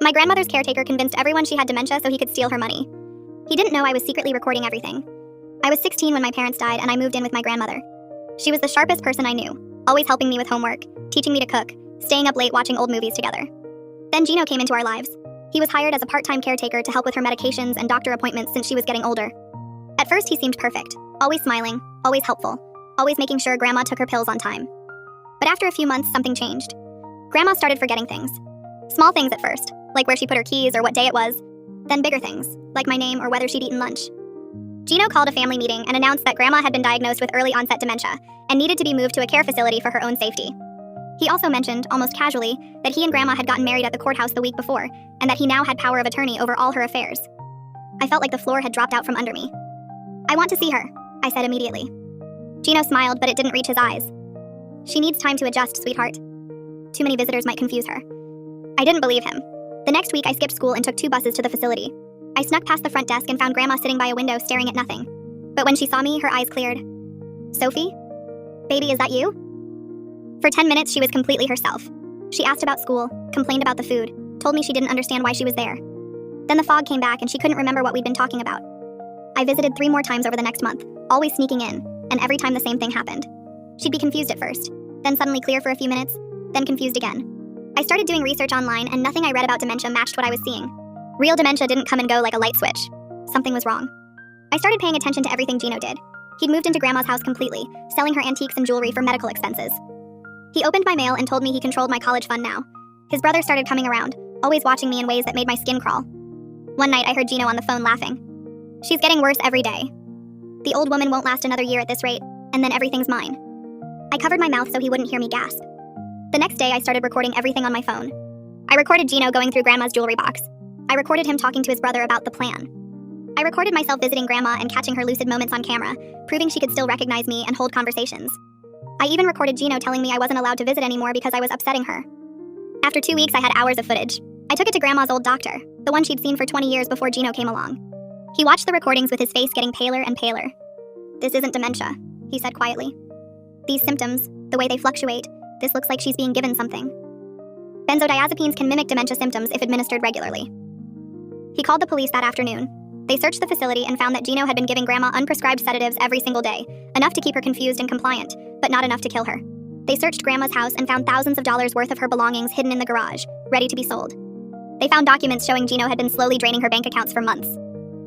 My grandmother's caretaker convinced everyone she had dementia so he could steal her money. He didn't know I was secretly recording everything. I was 16 when my parents died and I moved in with my grandmother. She was the sharpest person I knew, always helping me with homework, teaching me to cook, staying up late watching old movies together. Then Gino came into our lives. He was hired as a part-time caretaker to help with her medications and doctor appointments since she was getting older. At first he seemed perfect, always smiling, always helpful, always making sure Grandma took her pills on time. But after a few months, something changed. Grandma started forgetting things. Small things at first, like where she put her keys or what day it was. Then bigger things, like my name or whether she'd eaten lunch. Gino called a family meeting and announced that Grandma had been diagnosed with early onset dementia and needed to be moved to a care facility for her own safety. He also mentioned, almost casually, that he and Grandma had gotten married at the courthouse the week before, and that he now had power of attorney over all her affairs. I felt like the floor had dropped out from under me. "I want to see her," I said immediately. Gino smiled, but it didn't reach his eyes. "She needs time to adjust, sweetheart. Too many visitors might confuse her." I didn't believe him. The next week I skipped school and took 2 buses to the facility. I snuck past the front desk and found Grandma sitting by a window staring at nothing. But when she saw me, her eyes cleared. "Sophie? Baby, is that you?" For 10 minutes, she was completely herself. She asked about school, complained about the food, told me she didn't understand why she was there. Then the fog came back and she couldn't remember what we'd been talking about. I visited 3 more times over the next month, always sneaking in, and every time the same thing happened. She'd be confused at first, then suddenly clear for a few minutes, then confused again. I started doing research online and nothing I read about dementia matched what I was seeing. Real dementia didn't come and go like a light switch. Something was wrong. I started paying attention to everything Gino did. He'd moved into Grandma's house completely, selling her antiques and jewelry for medical expenses. He opened my mail and told me he controlled my college fund now. His brother started coming around, always watching me in ways that made my skin crawl. One night I heard Gino on the phone laughing. "She's getting worse every day. The old woman won't last another year at this rate, and then everything's mine." I covered my mouth so he wouldn't hear me gasp. The next day I started recording everything on my phone. I recorded Gino going through Grandma's jewelry box. I recorded him talking to his brother about the plan. I recorded myself visiting Grandma and catching her lucid moments on camera, proving she could still recognize me and hold conversations. I even recorded Gino telling me I wasn't allowed to visit anymore because I was upsetting her. After 2 weeks, I had hours of footage. I took it to Grandma's old doctor, the one she'd seen for 20 years before Gino came along. He watched the recordings with his face getting paler and paler. "This isn't dementia," he said quietly. "These symptoms, the way they fluctuate, this looks like she's being given something. Benzodiazepines can mimic dementia symptoms if administered regularly." He called the police that afternoon. They searched the facility and found that Gino had been giving Grandma unprescribed sedatives every single day, enough to keep her confused and compliant, but not enough to kill her. They searched Grandma's house and found thousands of dollars worth of her belongings hidden in the garage, ready to be sold. They found documents showing Gino had been slowly draining her bank accounts for months.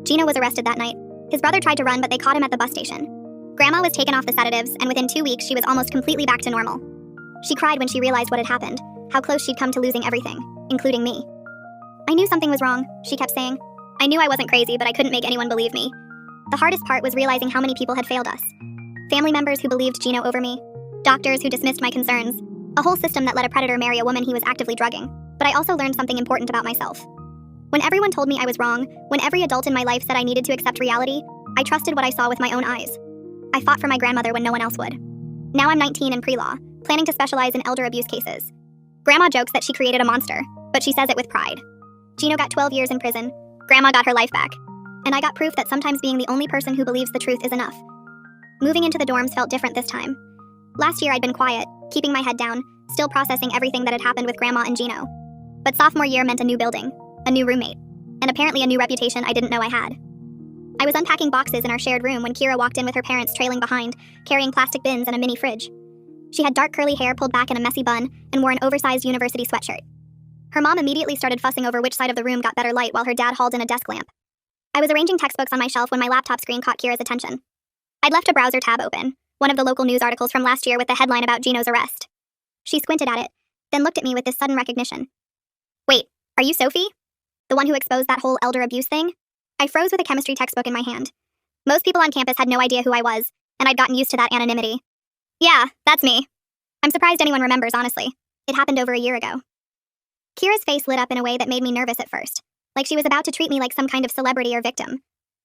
Gino was arrested that night. His brother tried to run, but they caught him at the bus station. Grandma was taken off the sedatives, and within 2 weeks she was almost completely back to normal. She cried when she realized what had happened, how close she'd come to losing everything, including me. "I knew something was wrong," she kept saying. "I knew I wasn't crazy, but I couldn't make anyone believe me." The hardest part was realizing how many people had failed us. Family members who believed Gino over me, doctors who dismissed my concerns, a whole system that let a predator marry a woman he was actively drugging. But I also learned something important about myself. When everyone told me I was wrong, when every adult in my life said I needed to accept reality, I trusted what I saw with my own eyes. I fought for my grandmother when no one else would. Now I'm 19 and pre-law, planning to specialize in elder abuse cases. Grandma jokes that she created a monster, but she says it with pride. Gino got 12 years in prison. Grandma got her life back. And I got proof that sometimes being the only person who believes the truth is enough. Moving into the dorms felt different this time. Last year I'd been quiet, keeping my head down, still processing everything that had happened with Grandma and Gino. But sophomore year meant a new building, a new roommate, and apparently a new reputation I didn't know I had. I was unpacking boxes in our shared room when Kira walked in with her parents trailing behind, carrying plastic bins and a mini fridge. She had dark curly hair pulled back in a messy bun and wore an oversized university sweatshirt. Her mom immediately started fussing over which side of the room got better light while her dad hauled in a desk lamp. I was arranging textbooks on my shelf when my laptop screen caught Kira's attention. I'd left a browser tab open, one of the local news articles from last year with the headline about Gino's arrest. She squinted at it, then looked at me with this sudden recognition. "Wait, are you Sophie? The one who exposed that whole elder abuse thing?" I froze with a chemistry textbook in my hand. Most people on campus had no idea who I was, and I'd gotten used to that anonymity. "Yeah, that's me. I'm surprised anyone remembers, honestly. It happened over a year ago." Kira's face lit up in a way that made me nervous at first, like she was about to treat me like some kind of celebrity or victim.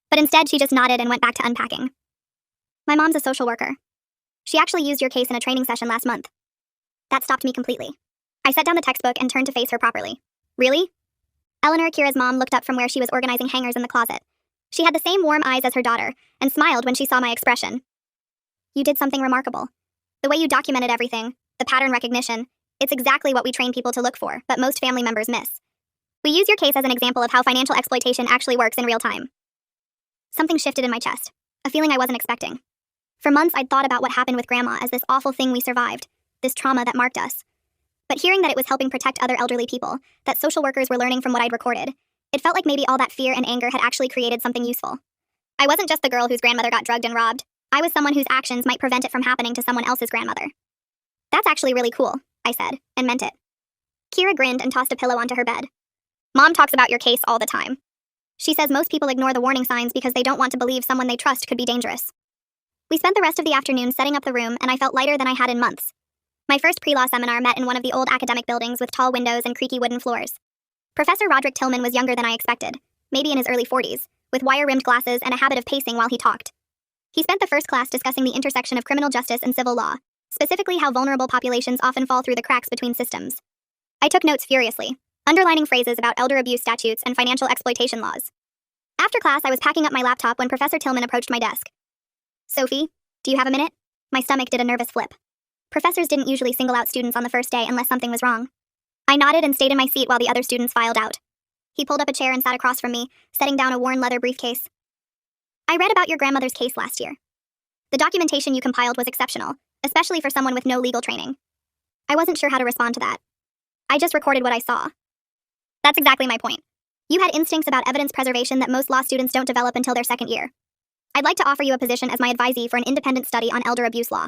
But instead, she just nodded and went back to unpacking. "My mom's a social worker. She actually used your case in a training session last month." That stopped me completely. I set down the textbook and turned to face her properly. "Really?" Eleanor, Kira's mom, looked up from where she was organizing hangers in the closet. She had the same warm eyes as her daughter, and smiled when she saw my expression. "You did something remarkable. The way you documented everything, the pattern recognition, it's exactly what we train people to look for, but most family members miss. We use your case as an example of how financial exploitation actually works in real time. Something shifted in my chest, a feeling I wasn't expecting. For months, I'd thought about what happened with Grandma as this awful thing we survived, this trauma that marked us. But hearing that it was helping protect other elderly people, that social workers were learning from what I'd recorded, it felt like maybe all that fear and anger had actually created something useful. I wasn't just the girl whose grandmother got drugged and robbed. I was someone whose actions might prevent it from happening to someone else's grandmother. That's actually really cool, I said, and meant it. Kira grinned and tossed a pillow onto her bed. Mom talks about your case all the time. She says most people ignore the warning signs because they don't want to believe someone they trust could be dangerous. We spent the rest of the afternoon setting up the room, and I felt lighter than I had in months. My first pre-law seminar met in one of the old academic buildings with tall windows and creaky wooden floors. Professor Roderick Tillman was younger than I expected, maybe in his early 40s, with wire-rimmed glasses and a habit of pacing while he talked. He spent the first class discussing the intersection of criminal justice and civil law, specifically how vulnerable populations often fall through the cracks between systems. I took notes furiously, underlining phrases about elder abuse statutes and financial exploitation laws. After class, I was packing up my laptop when Professor Tillman approached my desk. Sophie, do you have a minute? My stomach did a nervous flip. Professors didn't usually single out students on the first day unless something was wrong. I nodded and stayed in my seat while the other students filed out. He pulled up a chair and sat across from me, setting down a worn leather briefcase. I read about your grandmother's case last year. The documentation you compiled was exceptional, especially for someone with no legal training. I wasn't sure how to respond to that. I just recorded what I saw. That's exactly my point. You had instincts about evidence preservation that most law students don't develop until their second year. I'd like to offer you a position as my advisee for an independent study on elder abuse law.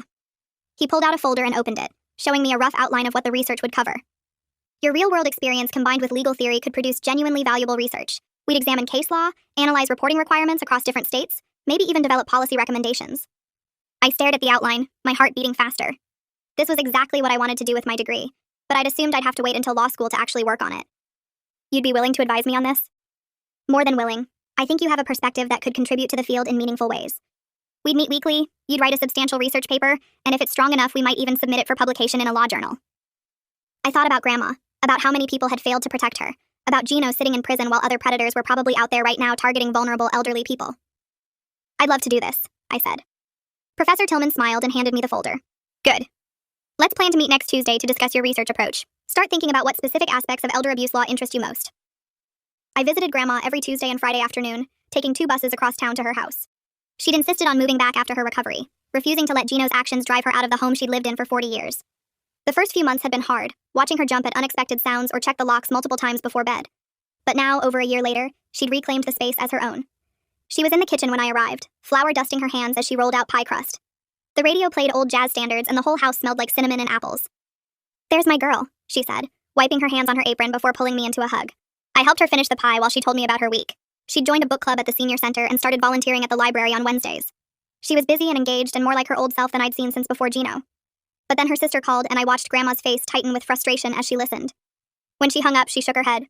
He pulled out a folder and opened it, showing me a rough outline of what the research would cover. Your real-world experience combined with legal theory could produce genuinely valuable research. We'd examine case law, analyze reporting requirements across different states, maybe even develop policy recommendations. I stared at the outline, my heart beating faster. This was exactly what I wanted to do with my degree, but I'd assumed I'd have to wait until law school to actually work on it. You'd be willing to advise me on this? More than willing. I think you have a perspective that could contribute to the field in meaningful ways. We'd meet weekly, you'd write a substantial research paper, and if it's strong enough, we might even submit it for publication in a law journal. I thought about Grandma, about how many people had failed to protect her, about Gino sitting in prison while other predators were probably out there right now targeting vulnerable elderly people. I'd love to do this, I said. Professor Tillman smiled and handed me the folder. Good. Let's plan to meet next Tuesday to discuss your research approach. Start thinking about what specific aspects of elder abuse law interest you most. I visited Grandma every Tuesday and Friday afternoon, taking 2 buses across town to her house. She'd insisted on moving back after her recovery, refusing to let Gino's actions drive her out of the home she'd lived in for 40 years. The first few months had been hard, watching her jump at unexpected sounds or check the locks multiple times before bed. But now, over a year later, she'd reclaimed the space as her own. She was in the kitchen when I arrived, flour dusting her hands as she rolled out pie crust. The radio played old jazz standards and the whole house smelled like cinnamon and apples. There's my girl, she said, wiping her hands on her apron before pulling me into a hug. I helped her finish the pie while she told me about her week. She'd joined a book club at the senior center and started volunteering at the library on Wednesdays. She was busy and engaged and more like her old self than I'd seen since before Gino. But then her sister called and I watched Grandma's face tighten with frustration as she listened. When she hung up, she shook her head.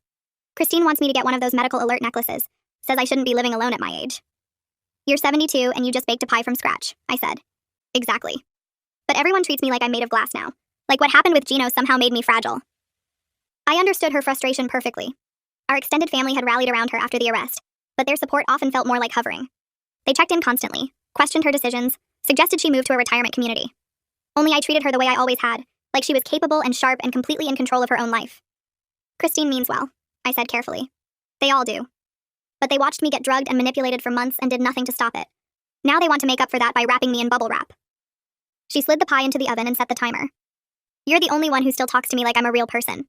Christine wants me to get one of those medical alert necklaces. Says I shouldn't be living alone at my age. You're 72 and you just baked a pie from scratch, I said. Exactly. But everyone treats me like I'm made of glass now. Like what happened with Gino somehow made me fragile. I understood her frustration perfectly. Our extended family had rallied around her after the arrest, but their support often felt more like hovering. They checked in constantly, questioned her decisions, suggested she move to a retirement community. Only I treated her the way I always had, like she was capable and sharp and completely in control of her own life. Christine means well, I said carefully. They all do. But they watched me get drugged and manipulated for months and did nothing to stop it. Now they want to make up for that by wrapping me in bubble wrap. She slid the pie into the oven and set the timer. You're the only one who still talks to me like I'm a real person.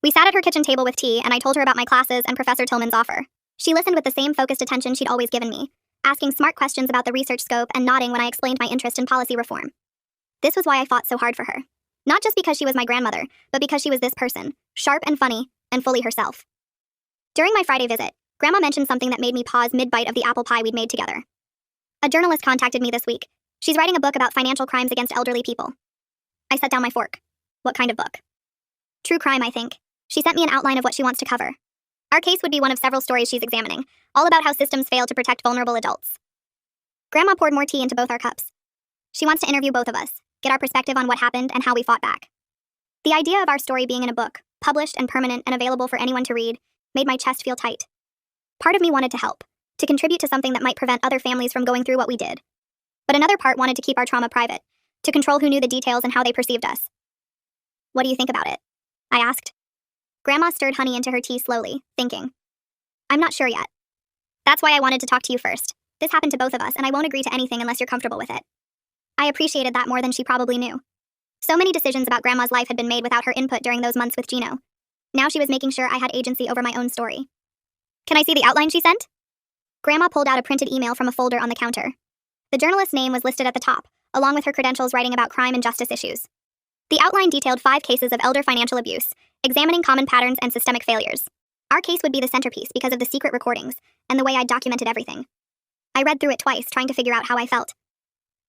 We sat at her kitchen table with tea, and I told her about my classes and Professor Tillman's offer. She listened with the same focused attention she'd always given me, asking smart questions about the research scope and nodding when I explained my interest in policy reform. This was why I fought so hard for her. Not just because she was my grandmother, but because she was this person, sharp and funny, and fully herself. During my Friday visit, Grandma mentioned something that made me pause mid-bite of the apple pie we'd made together. A journalist contacted me this week. She's writing a book about financial crimes against elderly people. I set down my fork. What kind of book? True crime, I think. She sent me an outline of what she wants to cover. Our case would be one of several stories she's examining, all about how systems fail to protect vulnerable adults. Grandma poured more tea into both our cups. She wants to interview both of us, get our perspective on what happened and how we fought back. The idea of our story being in a book, published and permanent and available for anyone to read, made my chest feel tight. Part of me wanted to help, to contribute to something that might prevent other families from going through what we did. But another part wanted to keep our trauma private, to control who knew the details and how they perceived us. What do you think about it? I asked. Grandma stirred honey into her tea slowly, thinking, I'm not sure yet. That's why I wanted to talk to you first. This happened to both of us, and I won't agree to anything unless you're comfortable with it. I appreciated that more than she probably knew. So many decisions about Grandma's life had been made without her input during those months with Gino. Now she was making sure I had agency over my own story. Can I see the outline she sent? Grandma pulled out a printed email from a folder on the counter. The journalist's name was listed at the top, along with her credentials writing about crime and justice issues. The outline detailed 5 cases of elder financial abuse, examining common patterns and systemic failures. Our case would be the centerpiece because of the secret recordings and the way I'd documented everything. I read through it twice, trying to figure out how I felt.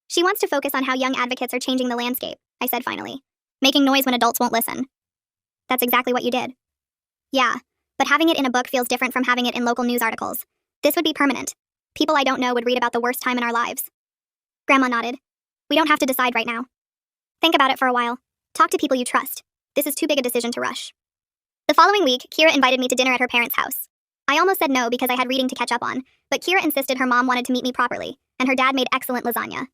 She wants to focus on how young advocates are changing the landscape, I said finally. Making noise when adults won't listen. That's exactly what you did. Yeah, but having it in a book feels different from having it in local news articles. This would be permanent. People I don't know would read about the worst time in our lives. Grandma nodded. We don't have to decide right now. Think about it for a while. Talk to people you trust. This is too big a decision to rush. The following week, Kira invited me to dinner at her parents' house. I almost said no because I had reading to catch up on, but Kira insisted her mom wanted to meet me properly, and her dad made excellent lasagna.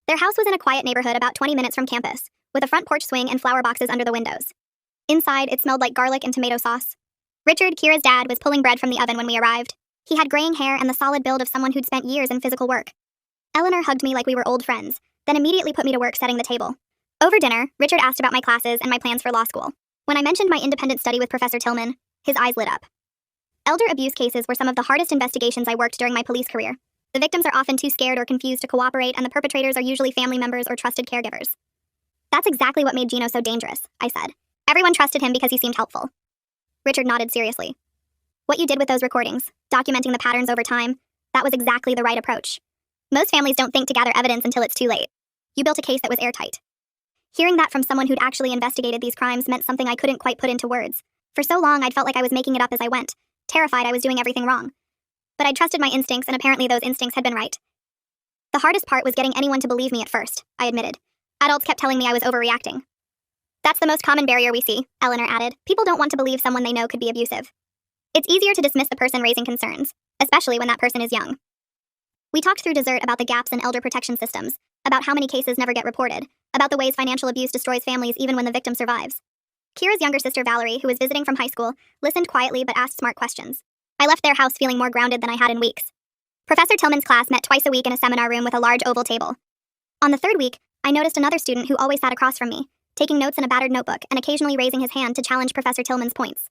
Their house was in a quiet neighborhood about 20 minutes from campus, with a front porch swing and flower boxes under the windows. Inside, it smelled like garlic and tomato sauce. Richard, Kira's dad, was pulling bread from the oven when we arrived. He had graying hair and the solid build of someone who'd spent years in physical work. Eleanor hugged me like we were old friends, then immediately put me to work setting the table. Over dinner, Richard asked about my classes and my plans for law school. When I mentioned my independent study with Professor Tillman, his eyes lit up. Elder abuse cases were some of the hardest investigations I worked during my police career. The victims are often too scared or confused to cooperate, and the perpetrators are usually family members or trusted caregivers. That's exactly what made Gino so dangerous, I said. Everyone trusted him because he seemed helpful. Richard nodded seriously. What you did with those recordings, documenting the patterns over time, that was exactly the right approach. Most families don't think to gather evidence until it's too late. You built a case that was airtight. Hearing that from someone who'd actually investigated these crimes meant something I couldn't quite put into words. For so long, I'd felt like I was making it up as I went, terrified I was doing everything wrong. But I'd trusted my instincts, and apparently those instincts had been right. The hardest part was getting anyone to believe me at first, I admitted. Adults kept telling me I was overreacting. That's the most common barrier we see, Eleanor added. People don't want to believe someone they know could be abusive. It's easier to dismiss the person raising concerns, especially when that person is young. We talked through dessert about the gaps in elder protection systems, about how many cases never get reported, about the ways financial abuse destroys families even when the victim survives. Kira's younger sister Valerie, who was visiting from high school, listened quietly but asked smart questions. I left their house feeling more grounded than I had in weeks. Professor Tillman's class met twice a week in a seminar room with a large oval table. On the 3rd week, I noticed another student who always sat across from me, taking notes in a battered notebook and occasionally raising his hand to challenge Professor Tillman's points.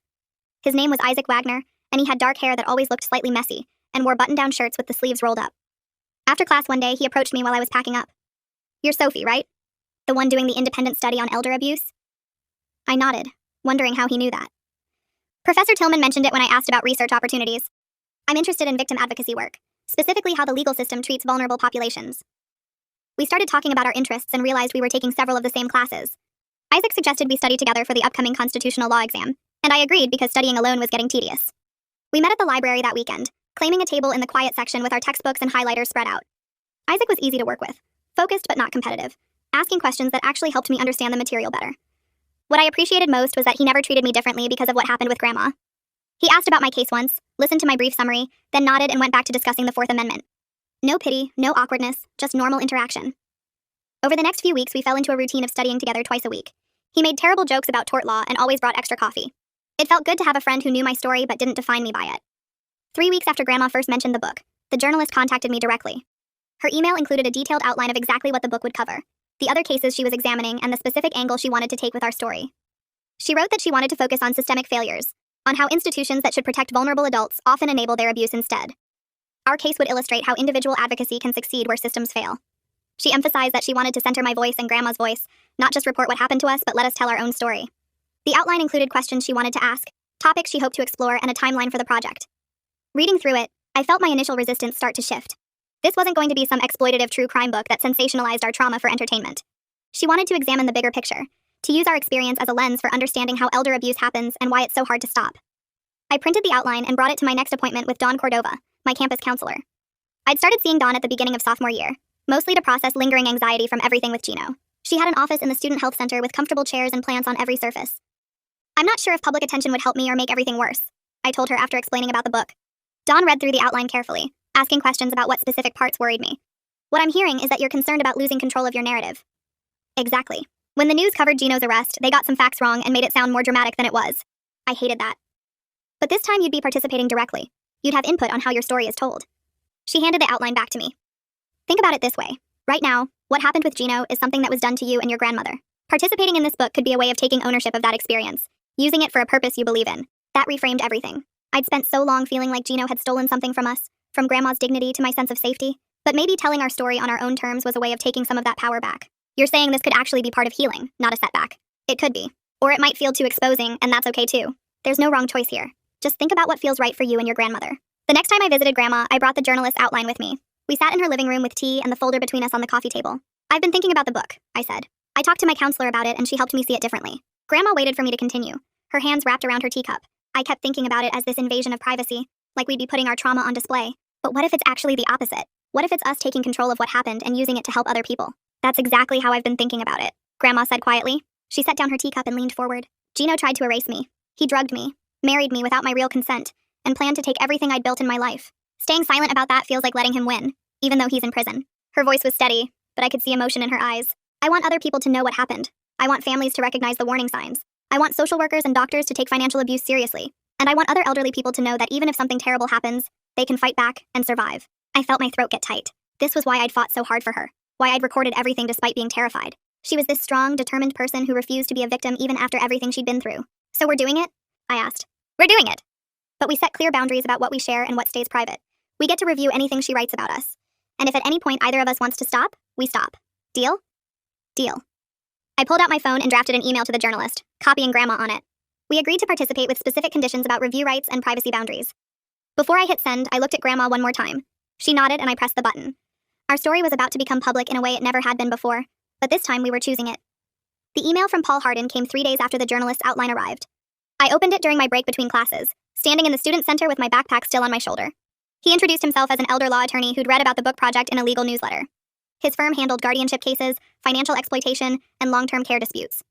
His name was Isaac Wagner, and he had dark hair that always looked slightly messy, and wore button-down shirts with the sleeves rolled up. After class one day, he approached me while I was packing up. You're Sophie, right? The one doing the independent study on elder abuse? I nodded, wondering how he knew that. Professor Tillman mentioned it when I asked about research opportunities. I'm interested in victim advocacy work, specifically how the legal system treats vulnerable populations. We started talking about our interests and realized we were taking several of the same classes. Isaac suggested we study together for the upcoming constitutional law exam, and I agreed because studying alone was getting tedious. We met at the library that weekend, claiming a table in the quiet section with our textbooks and highlighters spread out. Isaac was easy to work with, focused but not competitive, asking questions that actually helped me understand the material better. What I appreciated most was that he never treated me differently because of what happened with Grandma. He asked about my case once, listened to my brief summary, then nodded and went back to discussing the 4th Amendment. No pity, no awkwardness, just normal interaction. Over the next few weeks, we fell into a routine of studying together twice a week. He made terrible jokes about tort law and always brought extra coffee. It felt good to have a friend who knew my story but didn't define me by it. 3 weeks after Grandma first mentioned the book, the journalist contacted me directly. Her email included a detailed outline of exactly what the book would cover, the other cases she was examining, and the specific angle she wanted to take with our story. She wrote that she wanted to focus on systemic failures, on how institutions that should protect vulnerable adults often enable their abuse instead. Our case would illustrate how individual advocacy can succeed where systems fail. She emphasized that she wanted to center my voice and Grandma's voice, not just report what happened to us, but let us tell our own story. The outline included questions she wanted to ask, topics she hoped to explore, and a timeline for the project. Reading through it, I felt my initial resistance start to shift. This wasn't going to be some exploitative true crime book that sensationalized our trauma for entertainment. She wanted to examine the bigger picture, to use our experience as a lens for understanding how elder abuse happens and why it's so hard to stop. I printed the outline and brought it to my next appointment with Dawn Cordova, my campus counselor. I'd started seeing Dawn at the beginning of sophomore year, mostly to process lingering anxiety from everything with Gino. She had an office in the student health center with comfortable chairs and plants on every surface. I'm not sure if public attention would help me or make everything worse, I told her after explaining about the book. Dawn read through the outline carefully, asking questions about what specific parts worried me. What I'm hearing is that you're concerned about losing control of your narrative. Exactly. When the news covered Gino's arrest, they got some facts wrong and made it sound more dramatic than it was. I hated that. But this time you'd be participating directly. You'd have input on how your story is told. She handed the outline back to me. Think about it this way. Right now, what happened with Gino is something that was done to you and your grandmother. Participating in this book could be a way of taking ownership of that experience, using it for a purpose you believe in. That reframed everything. I'd spent so long feeling like Gino had stolen something from us, from Grandma's dignity to my sense of safety, but maybe telling our story on our own terms was a way of taking some of that power back. You're saying this could actually be part of healing, not a setback. It could be. Or it might feel too exposing, and that's okay too. There's no wrong choice here. Just think about what feels right for you and your grandmother. The next time I visited Grandma, I brought the journalist's outline with me. We sat in her living room with tea and the folder between us on the coffee table. I've been thinking about the book, I said. I talked to my counselor about it and she helped me see it differently. Grandma waited for me to continue, her hands wrapped around her teacup. I kept thinking about it as this invasion of privacy, like we'd be putting our trauma on display. But what if it's actually the opposite? What if it's us taking control of what happened and using it to help other people? That's exactly how I've been thinking about it, Grandma said quietly. She set down her teacup and leaned forward. Gino tried to erase me. He drugged me, married me without my real consent, and planned to take everything I'd built in my life. Staying silent about that feels like letting him win, even though he's in prison. Her voice was steady, but I could see emotion in her eyes. I want other people to know what happened. I want families to recognize the warning signs. I want social workers and doctors to take financial abuse seriously. And I want other elderly people to know that even if something terrible happens, they can fight back and survive. I felt my throat get tight. This was why I'd fought so hard for her. Why I'd recorded everything despite being terrified. She was this strong, determined person who refused to be a victim even after everything she'd been through. So we're doing it? I asked. We're doing it. But we set clear boundaries about what we share and what stays private. We get to review anything she writes about us. And if at any point either of us wants to stop, we stop. Deal? Deal. I pulled out my phone and drafted an email to the journalist, copying Grandma on it. We agreed to participate with specific conditions about review rights and privacy boundaries. Before I hit send, I looked at Grandma one more time. She nodded and I pressed the button. Our story was about to become public in a way it never had been before, but this time we were choosing it. The email from Paul Hardin came 3 days after the journalist's outline arrived. I opened it during my break between classes, standing in the student center with my backpack still on my shoulder. He introduced himself as an elder law attorney who'd read about the book project in a legal newsletter. His firm handled guardianship cases, financial exploitation, and long-term care disputes.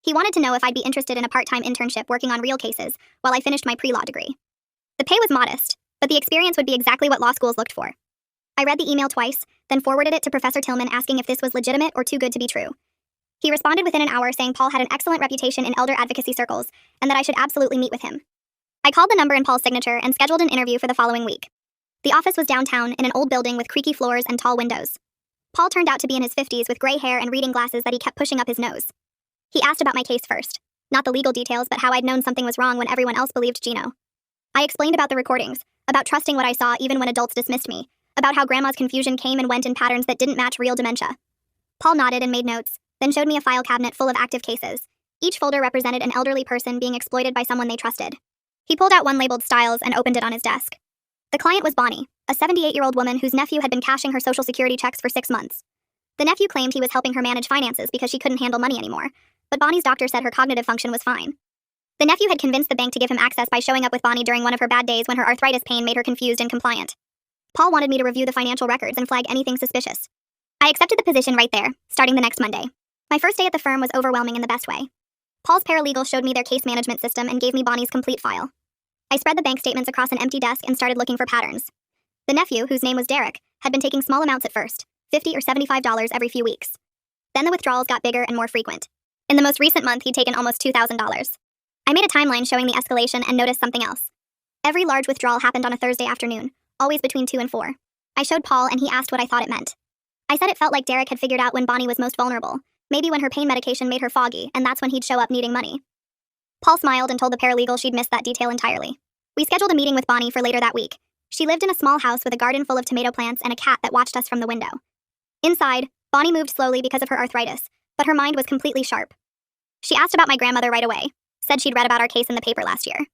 He wanted to know if I'd be interested in a part-time internship working on real cases while I finished my pre-law degree. The pay was modest, but the experience would be exactly what law schools looked for. I read the email twice, then forwarded it to Professor Tillman asking if this was legitimate or too good to be true. He responded within an hour saying Paul had an excellent reputation in elder advocacy circles and that I should absolutely meet with him. I called the number in Paul's signature and scheduled an interview for the following week. The office was downtown in an old building with creaky floors and tall windows. Paul turned out to be in his 50s with gray hair and reading glasses that he kept pushing up his nose. He asked about my case first. Not the legal details, but how I'd known something was wrong when everyone else believed Gino. I explained about the recordings, about trusting what I saw even when adults dismissed me, about how Grandma's confusion came and went in patterns that didn't match real dementia. Paul nodded and made notes, then showed me a file cabinet full of active cases. Each folder represented an elderly person being exploited by someone they trusted. He pulled out one labeled Styles and opened it on his desk. The client was Bonnie, a 78-year-old woman whose nephew had been cashing her Social Security checks for 6 months. The nephew claimed he was helping her manage finances because she couldn't handle money anymore, but Bonnie's doctor said her cognitive function was fine. The nephew had convinced the bank to give him access by showing up with Bonnie during one of her bad days when her arthritis pain made her confused and compliant. Paul wanted me to review the financial records and flag anything suspicious. I accepted the position right there, starting the next Monday. My first day at the firm was overwhelming in the best way. Paul's paralegal showed me their case management system and gave me Bonnie's complete file. I spread the bank statements across an empty desk and started looking for patterns. The nephew, whose name was Derek, had been taking small amounts at first, $50 or $75 every few weeks. Then the withdrawals got bigger and more frequent. In the most recent month, he'd taken almost $2,000. I made a timeline showing the escalation and noticed something else. Every large withdrawal happened on a Thursday afternoon, always between 2 and 4. I showed Paul and he asked what I thought it meant. I said it felt like Derek had figured out when Bonnie was most vulnerable, maybe when her pain medication made her foggy, and that's when he'd show up needing money. Paul smiled and told the paralegal she'd missed that detail entirely. We scheduled a meeting with Bonnie for later that week. She lived in a small house with a garden full of tomato plants and a cat that watched us from the window. Inside, Bonnie moved slowly because of her arthritis, but her mind was completely sharp. She asked about my grandmother right away, said she'd read about our case in the paper last year.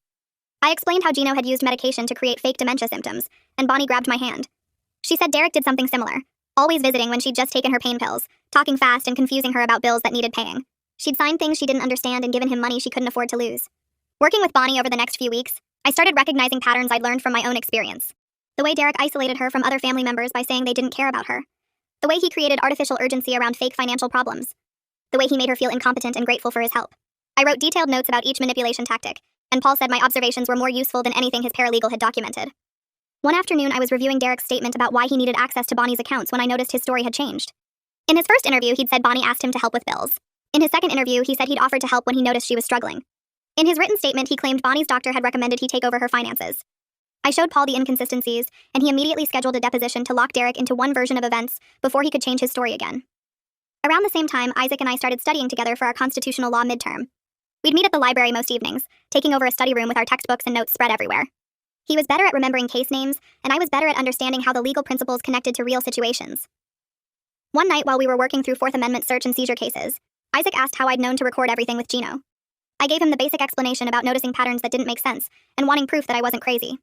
I explained how Gino had used medication to create fake dementia symptoms, and Bonnie grabbed my hand. She said Derek did something similar, always visiting when she'd just taken her pain pills, talking fast and confusing her about bills that needed paying. She'd signed things she didn't understand and given him money she couldn't afford to lose. Working with Bonnie over the next few weeks, I started recognizing patterns I'd learned from my own experience. The way Derek isolated her from other family members by saying they didn't care about her. The way he created artificial urgency around fake financial problems. The way he made her feel incompetent and grateful for his help. I wrote detailed notes about each manipulation tactic, and Paul said my observations were more useful than anything his paralegal had documented. One afternoon, I was reviewing Derek's statement about why he needed access to Bonnie's accounts when I noticed his story had changed. In his first interview, he'd said Bonnie asked him to help with bills. In his second interview, he said he'd offered to help when he noticed she was struggling. In his written statement, he claimed Bonnie's doctor had recommended he take over her finances. I showed Paul the inconsistencies, and he immediately scheduled a deposition to lock Derek into one version of events before he could change his story again. Around the same time, Isaac and I started studying together for our constitutional law midterm. We'd meet at the library most evenings, taking over a study room with our textbooks and notes spread everywhere. He was better at remembering case names, and I was better at understanding how the legal principles connected to real situations. One night while we were working through Fourth Amendment search and seizure cases, Isaac asked how I'd known to record everything with Gino. I gave him the basic explanation about noticing patterns that didn't make sense, and wanting proof that I wasn't crazy.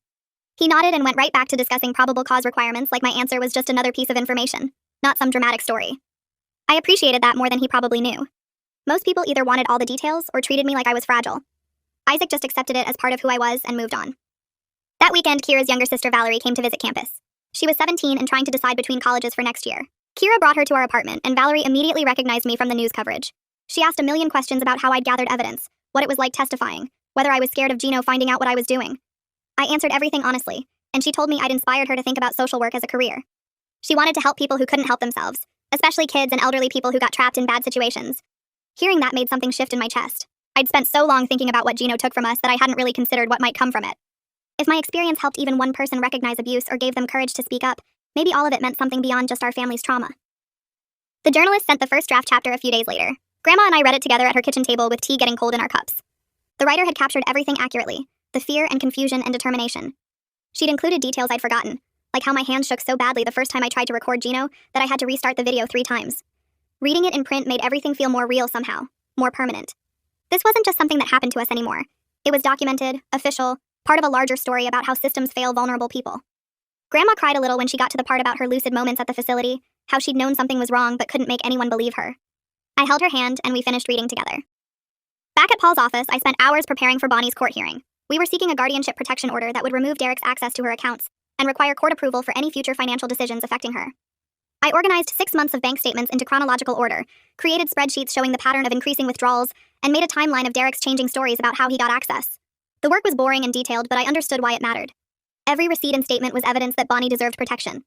He nodded and went right back to discussing probable cause requirements like my answer was just another piece of information, not some dramatic story. I appreciated that more than he probably knew. Most people either wanted all the details or treated me like I was fragile. Isaac just accepted it as part of who I was and moved on. That weekend, Kira's younger sister Valerie came to visit campus. She was 17 and trying to decide between colleges for next year. Kira brought her to our apartment, and Valerie immediately recognized me from the news coverage. She asked a million questions about how I'd gathered evidence, what it was like testifying, whether I was scared of Gino finding out what I was doing. I answered everything honestly, and she told me I'd inspired her to think about social work as a career. She wanted to help people who couldn't help themselves, especially kids and elderly people who got trapped in bad situations. Hearing that made something shift in my chest. I'd spent so long thinking about what Gino took from us that I hadn't really considered what might come from it. If my experience helped even one person recognize abuse or gave them courage to speak up, maybe all of it meant something beyond just our family's trauma. The journalist sent the first draft chapter a few days later. Grandma and I read it together at her kitchen table with tea getting cold in our cups. The writer had captured everything accurately, the fear and confusion and determination. She'd included details I'd forgotten, like how my hands shook so badly the first time I tried to record Gino that I had to restart the video 3 times. Reading it in print made everything feel more real somehow, more permanent. This wasn't just something that happened to us anymore. It was documented, official, part of a larger story about how systems fail vulnerable people. Grandma cried a little when she got to the part about her lucid moments at the facility, how she'd known something was wrong but couldn't make anyone believe her. I held her hand and we finished reading together. Back at Paul's office, I spent hours preparing for Bonnie's court hearing. We were seeking a guardianship protection order that would remove Derek's access to her accounts and require court approval for any future financial decisions affecting her. I organized 6 months of bank statements into chronological order, created spreadsheets showing the pattern of increasing withdrawals, and made a timeline of Derek's changing stories about how he got access. The work was boring and detailed, but I understood why it mattered. Every receipt and statement was evidence that Bonnie deserved protection.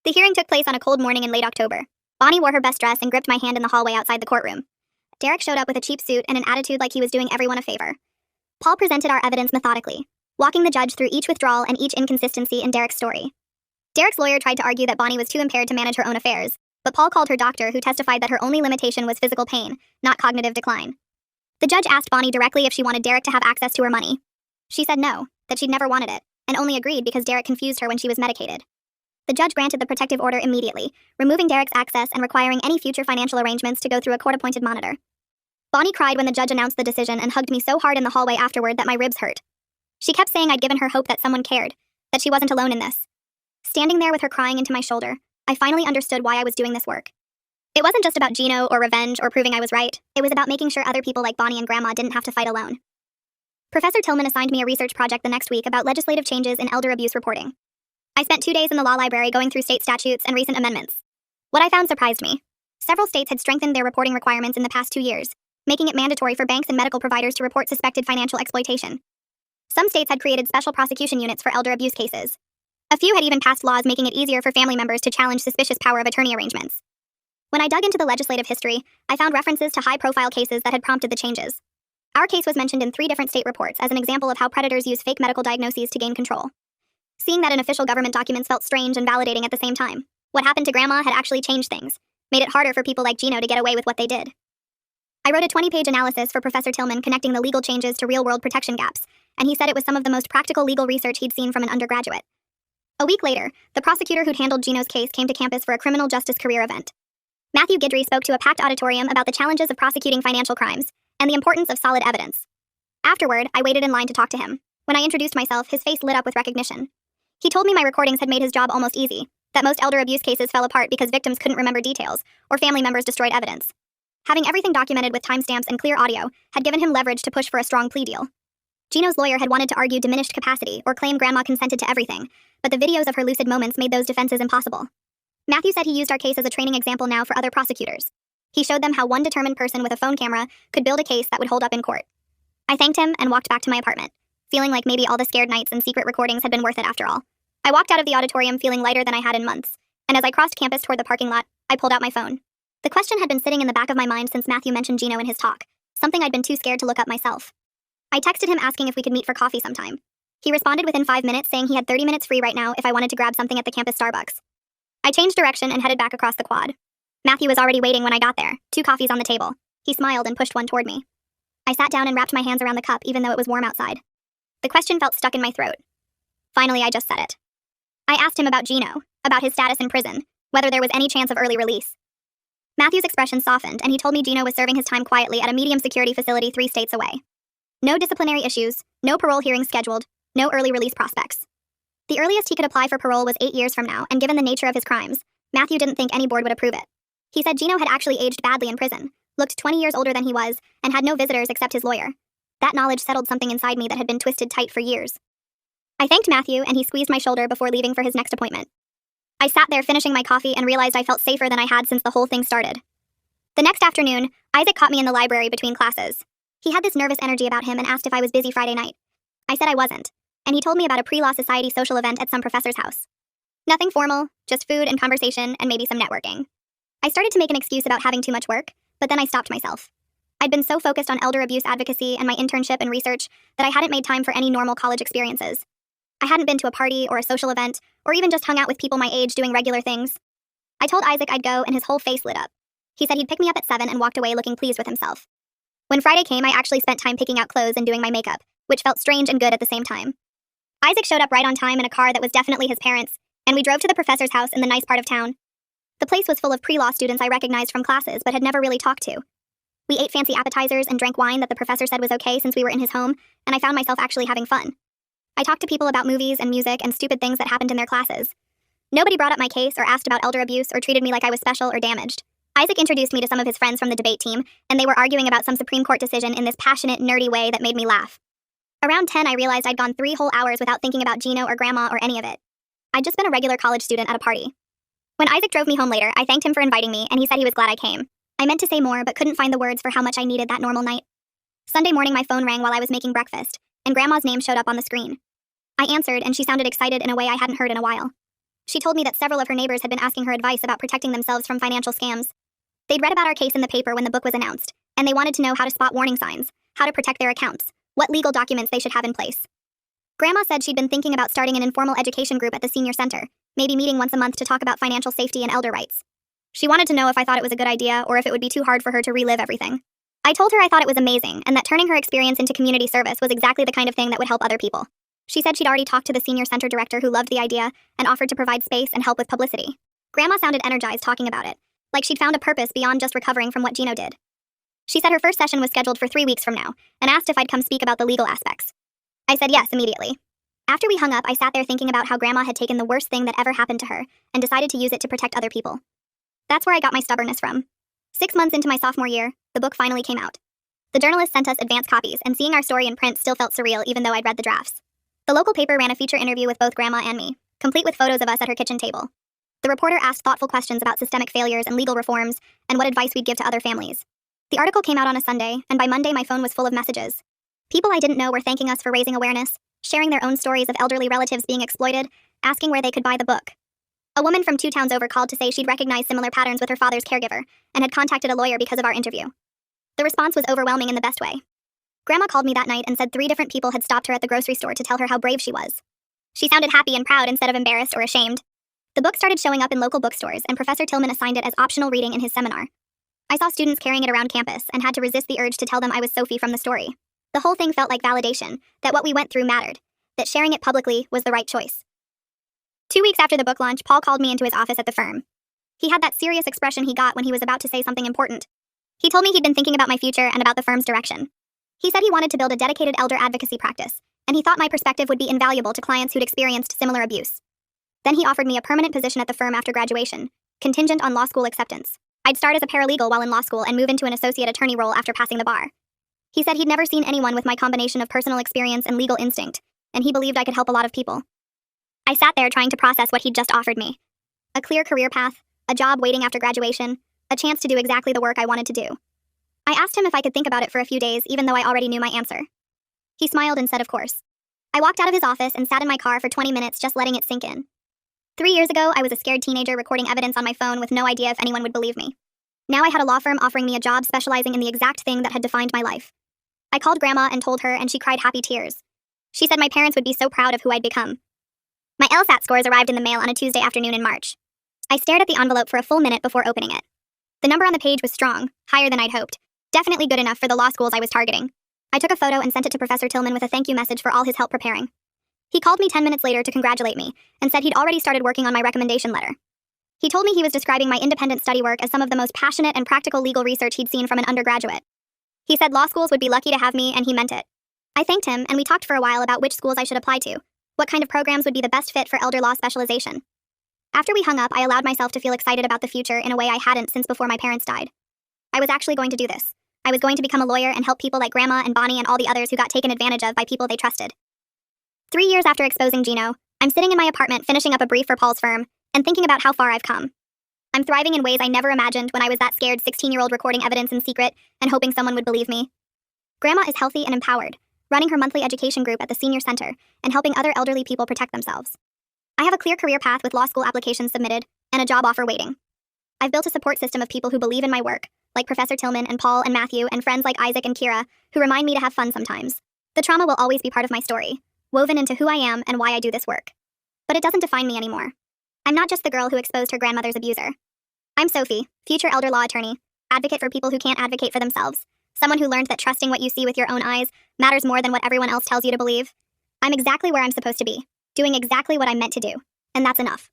The hearing took place on a cold morning in late October. Bonnie wore her best dress and gripped my hand in the hallway outside the courtroom. Derek showed up with a cheap suit and an attitude like he was doing everyone a favor. Paul presented our evidence methodically, walking the judge through each withdrawal and each inconsistency in Derek's story. Derek's lawyer tried to argue that Bonnie was too impaired to manage her own affairs, but Paul called her doctor, who testified that her only limitation was physical pain, not cognitive decline. The judge asked Bonnie directly if she wanted Derek to have access to her money. She said no, that she'd never wanted it, and only agreed because Derek confused her when she was medicated. The judge granted the protective order immediately, removing Derek's access and requiring any future financial arrangements to go through a court-appointed monitor. Bonnie cried when the judge announced the decision and hugged me so hard in the hallway afterward that my ribs hurt. She kept saying I'd given her hope that someone cared, that she wasn't alone in this. Standing there with her crying into my shoulder, I finally understood why I was doing this work. It wasn't just about Gino or revenge or proving I was right. It was about making sure other people like Bonnie and Grandma didn't have to fight alone. Professor Tillman assigned me a research project the next week about legislative changes in elder abuse reporting. I spent 2 days in the law library going through state statutes and recent amendments. What I found surprised me. Several states had strengthened their reporting requirements in the past 2 years, making it mandatory for banks and medical providers to report suspected financial exploitation. Some states had created special prosecution units for elder abuse cases. A few had even passed laws making it easier for family members to challenge suspicious power of attorney arrangements. When I dug into the legislative history, I found references to high-profile cases that had prompted the changes. Our case was mentioned in 3 different state reports as an example of how predators use fake medical diagnoses to gain control. Seeing that in official government documents felt strange and validating at the same time. What happened to Grandma had actually changed things, made it harder for people like Gino to get away with what they did. I wrote a 20-page analysis for Professor Tillman connecting the legal changes to real-world protection gaps, and he said it was some of the most practical legal research he'd seen from an undergraduate. A week later, the prosecutor who'd handled Gino's case came to campus for a criminal justice career event. Matthew Guidry spoke to a packed auditorium about the challenges of prosecuting financial crimes and the importance of solid evidence. Afterward, I waited in line to talk to him. When I introduced myself, his face lit up with recognition. He told me my recordings had made his job almost easy, that most elder abuse cases fell apart because victims couldn't remember details, or family members destroyed evidence. Having everything documented with timestamps and clear audio had given him leverage to push for a strong plea deal. Gino's lawyer had wanted to argue diminished capacity or claim Grandma consented to everything, but the videos of her lucid moments made those defenses impossible. Matthew said he used our case as a training example now for other prosecutors. He showed them how one determined person with a phone camera could build a case that would hold up in court. I thanked him and walked back to my apartment, feeling like maybe all the scared nights and secret recordings had been worth it after all. I walked out of the auditorium feeling lighter than I had in months, and as I crossed campus toward the parking lot, I pulled out my phone. The question had been sitting in the back of my mind since Matthew mentioned Gino in his talk, something I'd been too scared to look up myself. I texted him asking if we could meet for coffee sometime. He responded within 5 minutes saying he had 30 minutes free right now if I wanted to grab something at the campus Starbucks. I changed direction and headed back across the quad. Matthew was already waiting when I got there, 2 coffees on the table. He smiled and pushed one toward me. I sat down and wrapped my hands around the cup even though it was warm outside. The question felt stuck in my throat. Finally, I just said it. I asked him about Gino, about his status in prison, whether there was any chance of early release. Matthew's expression softened, and he told me Gino was serving his time quietly at a medium-security facility 3 states away. No disciplinary issues, no parole hearings scheduled, no early release prospects. The earliest he could apply for parole was 8 years from now, and given the nature of his crimes, Matthew didn't think any board would approve it. He said Gino had actually aged badly in prison, looked 20 years older than he was, and had no visitors except his lawyer. That knowledge settled something inside me that had been twisted tight for years. I thanked Matthew, and he squeezed my shoulder before leaving for his next appointment. I sat there finishing my coffee and realized I felt safer than I had since the whole thing started. The next afternoon, Isaac caught me in the library between classes. He had this nervous energy about him and asked if I was busy Friday night. I said I wasn't, and he told me about a pre-law society social event at some professor's house. Nothing formal, just food and conversation and maybe some networking. I started to make an excuse about having too much work, but then I stopped myself. I'd been so focused on elder abuse advocacy and my internship and research that I hadn't made time for any normal college experiences. I hadn't been to a party or a social event, or even just hung out with people my age doing regular things. I told Isaac I'd go, and his whole face lit up. He said he'd pick me up at 7 and walked away looking pleased with himself. When Friday came, I actually spent time picking out clothes and doing my makeup, which felt strange and good at the same time. Isaac showed up right on time in a car that was definitely his parents', and we drove to the professor's house in the nice part of town. The place was full of pre-law students I recognized from classes but had never really talked to. We ate fancy appetizers and drank wine that the professor said was okay since we were in his home, and I found myself actually having fun. I talked to people about movies and music and stupid things that happened in their classes. Nobody brought up my case or asked about elder abuse or treated me like I was special or damaged. Isaac introduced me to some of his friends from the debate team, and they were arguing about some Supreme Court decision in this passionate, nerdy way that made me laugh. Around 10, I realized I'd gone 3 whole hours without thinking about Gino or Grandma or any of it. I'd just been a regular college student at a party. When Isaac drove me home later, I thanked him for inviting me, and he said he was glad I came. I meant to say more, but couldn't find the words for how much I needed that normal night. Sunday morning, my phone rang while I was making breakfast, and Grandma's name showed up on the screen. I answered, and she sounded excited in a way I hadn't heard in a while. She told me that several of her neighbors had been asking her advice about protecting themselves from financial scams. They'd read about our case in the paper when the book was announced, and they wanted to know how to spot warning signs, how to protect their accounts, what legal documents they should have in place. Grandma said she'd been thinking about starting an informal education group at the senior center, maybe meeting once a month to talk about financial safety and elder rights. She wanted to know if I thought it was a good idea or if it would be too hard for her to relive everything. I told her I thought it was amazing and that turning her experience into community service was exactly the kind of thing that would help other people. She said she'd already talked to the senior center director who loved the idea and offered to provide space and help with publicity. Grandma sounded energized talking about it, like she'd found a purpose beyond just recovering from what Gino did. She said her first session was scheduled for 3 weeks from now and asked if I'd come speak about the legal aspects. I said yes immediately. After we hung up, I sat there thinking about how Grandma had taken the worst thing that ever happened to her and decided to use it to protect other people. That's where I got my stubbornness from. 6 months into my sophomore year, the book finally came out. The journalist sent us advance copies, and seeing our story in print still felt surreal even though I'd read the drafts. The local paper ran a feature interview with both Grandma and me, complete with photos of us at her kitchen table. The reporter asked thoughtful questions about systemic failures and legal reforms, and what advice we'd give to other families. The article came out on a Sunday, and by Monday my phone was full of messages. People I didn't know were thanking us for raising awareness, sharing their own stories of elderly relatives being exploited, asking where they could buy the book. A woman from 2 towns over called to say she'd recognized similar patterns with her father's caregiver, and had contacted a lawyer because of our interview. The response was overwhelming in the best way. Grandma called me that night and said 3 different people had stopped her at the grocery store to tell her how brave she was. She sounded happy and proud instead of embarrassed or ashamed. The book started showing up in local bookstores, and Professor Tillman assigned it as optional reading in his seminar. I saw students carrying it around campus and had to resist the urge to tell them I was Sophie from the story. The whole thing felt like validation, that what we went through mattered, that sharing it publicly was the right choice. 2 weeks after the book launch, Paul called me into his office at the firm. He had that serious expression he got when he was about to say something important. He told me he'd been thinking about my future and about the firm's direction. He said he wanted to build a dedicated elder advocacy practice, and he thought my perspective would be invaluable to clients who'd experienced similar abuse. Then he offered me a permanent position at the firm after graduation, contingent on law school acceptance. I'd start as a paralegal while in law school and move into an associate attorney role after passing the bar. He said he'd never seen anyone with my combination of personal experience and legal instinct, and he believed I could help a lot of people. I sat there trying to process what he'd just offered me. A clear career path, a job waiting after graduation, a chance to do exactly the work I wanted to do. I asked him if I could think about it for a few days, even though I already knew my answer. He smiled and said, of course. I walked out of his office and sat in my car for 20 minutes just letting it sink in. 3 years ago, I was a scared teenager recording evidence on my phone with no idea if anyone would believe me. Now I had a law firm offering me a job specializing in the exact thing that had defined my life. I called Grandma and told her, and she cried happy tears. She said my parents would be so proud of who I'd become. My LSAT scores arrived in the mail on a Tuesday afternoon in March. I stared at the envelope for a full minute before opening it. The number on the page was strong, higher than I'd hoped. Definitely good enough for the law schools I was targeting. I took a photo and sent it to Professor Tillman with a thank you message for all his help preparing. He called me 10 minutes later to congratulate me and said he'd already started working on my recommendation letter. He told me he was describing my independent study work as some of the most passionate and practical legal research he'd seen from an undergraduate. He said law schools would be lucky to have me, and he meant it. I thanked him, and we talked for a while about which schools I should apply to, what kind of programs would be the best fit for elder law specialization. After we hung up, I allowed myself to feel excited about the future in a way I hadn't since before my parents died. I was actually going to do this. I was going to become a lawyer and help people like Grandma and Bonnie and all the others who got taken advantage of by people they trusted. 3 years after exposing Gino, I'm sitting in my apartment finishing up a brief for Paul's firm and thinking about how far I've come. I'm thriving in ways I never imagined when I was that scared 16-year-old recording evidence in secret and hoping someone would believe me. Grandma is healthy and empowered, running her monthly education group at the senior center and helping other elderly people protect themselves. I have a clear career path with law school applications submitted and a job offer waiting. I've built a support system of people who believe in my work, like Professor Tillman and Paul and Matthew and friends like Isaac and Kira, who remind me to have fun sometimes. The trauma will always be part of my story, woven into who I am and why I do this work. But it doesn't define me anymore. I'm not just the girl who exposed her grandmother's abuser. I'm Sophie, future elder law attorney, advocate for people who can't advocate for themselves, someone who learned that trusting what you see with your own eyes matters more than what everyone else tells you to believe. I'm exactly where I'm supposed to be, doing exactly what I'm meant to do, and that's enough.